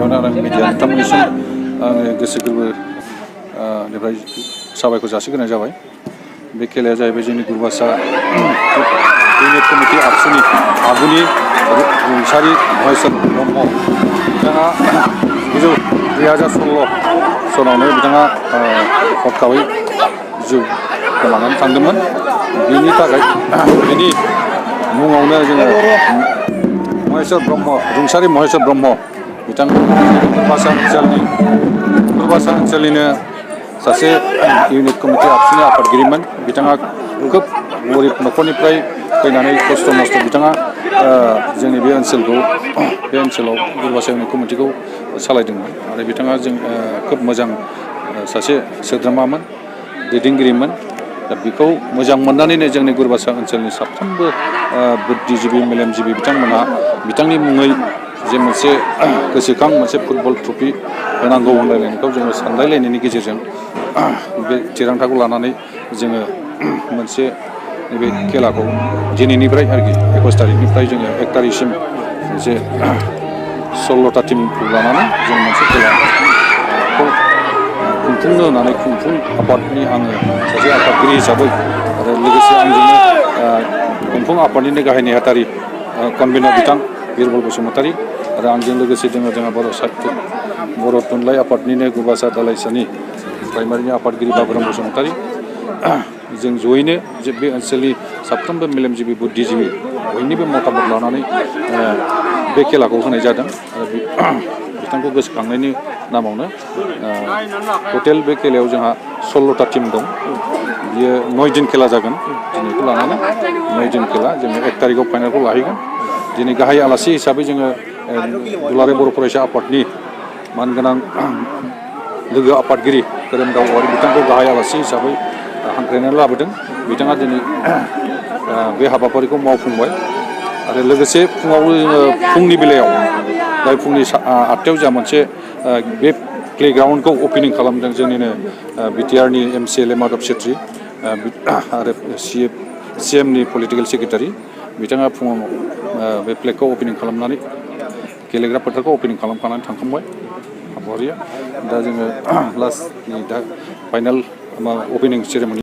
गिबियावनो आं मिडिया नोंथांमोननिसिम गोसो गोरबोनिफ्राय साबायखर जासिग्रोनाय जाबाय। बे खेलाया जाहैबाय जोंनि गुरुबासा इउनिट कमिटि आबसुनि आगुनि रुंसारि महेश्वर ब्रह्म बिथाङा 2016 सनावनो बिथाङा हरखाबै जिउ गोमानानै थांदोंमोन। बिनि थाखाय बिनि मुङावनो जोङो महेश्वर ब्रह्म रुंसारि महेश्वर ब्रह्म बिथाङा गुरुबासा ओनसोलनिनो सासे इउनिट कमिटि आबसुनि आफादगिरिमोन। बिथाङा खोब गरिब न'खरनिफ्राय फैनानै खस्थ' मस्थ' बिथाङा जोंनि बे ओनसोलाव गुरुबासा इउनिट कमिटिखौ सालायदोंमोन आरो बिथाङा खोब मोजां सासे सोद्रोमामोन, दैदेनगिरिमोन। दा बेखौ मोजां मोननानैनो जोंनि गुरुबासा ओनसोलनि साफ्रोमबो बुद्धिजिबि मेलेमजिबि बिथांमोनहा बिथांनि मुङै जे मोनसे गोसोखां मोनसे फुटबल ट्रफि होनांगौ होनलायलायनायखौ जोङो सानलायलायनायनि गेजेरजों बे थिरांथाखौ लानानै जोङो मोनसे बे खेलाखौ दिनैनिफ्राय आरोखि 21 तारिखनिफ्राय जोङो 1 तारिखसिम मोनसे 16टा टिमखौ लानानै जों मोनसे खेलाखौ खुंफुंनो होननानै खुंफुं आफादनि आङो सासे आफादगिरि हिसाबै आरो लोगोसे आंजोंनो खुंफुं आफादनिनो गाहाय नेहाथारि कनभेनार बिथां बिरबल बसुमतारी आरो आंजों लोगोसे जोंहा बर' साहित्य बर' थुनलाइ आफादनिनो गुरुबासा दालाइसानि प्राइमारिनि आफादगिरि बाबुराम बसुमतारी जों जयैनो जे बे ओनसोलनि साफ्रोमबो मेलेमजिबि बुद्धिजिबि बयनिबो मतामत लानानै बे खेलाखौ होनाय जादों आरो बिथांखौ गोसोखांनायनि नामावनो टटेल बे खेलायाव जोंहा 16टा टिम दं। बियो 9 दिन खेला जागोन। दिनैखौ लानानै 9 दिन खेला जोङो 1 तारिखआव फाइनालखौ लाहैगोन। दिनै गाहाय आलासि हिसाबै जोङो दुलाराय बर' फरायसा आफादनि मानगोनां लोगो आफादगिरि खोरोमदाव औवारि बिथांखौ गाहाय आलासि हिसाबै हांख्रायनानै लाबोदों। बिथाङा दिनै बे हाबाफारिखौ मावफुंबाय आरो लोगोसे फुङावबो जोङो फुंनि बेलायाव फुंनि 8टायाव जोंहा मोनसे बे प्लेग्राउन्डखौ अपेनिं खालामदों जोंनिनो बिटिआरनि MCLA माधब सेट्रि आरो CMनि पलिटिकेल सेक्रेटारि बिथाङा फुङाव बे प्लेखौ अपेनिं खालामनानै गेलेग्रा फोथारखौ अपेनिं खालामखानानै थांखांबाय हाबाफारिया। दा जोङो लास्टनि दा फाइनाल अपेनिं सेरेमनि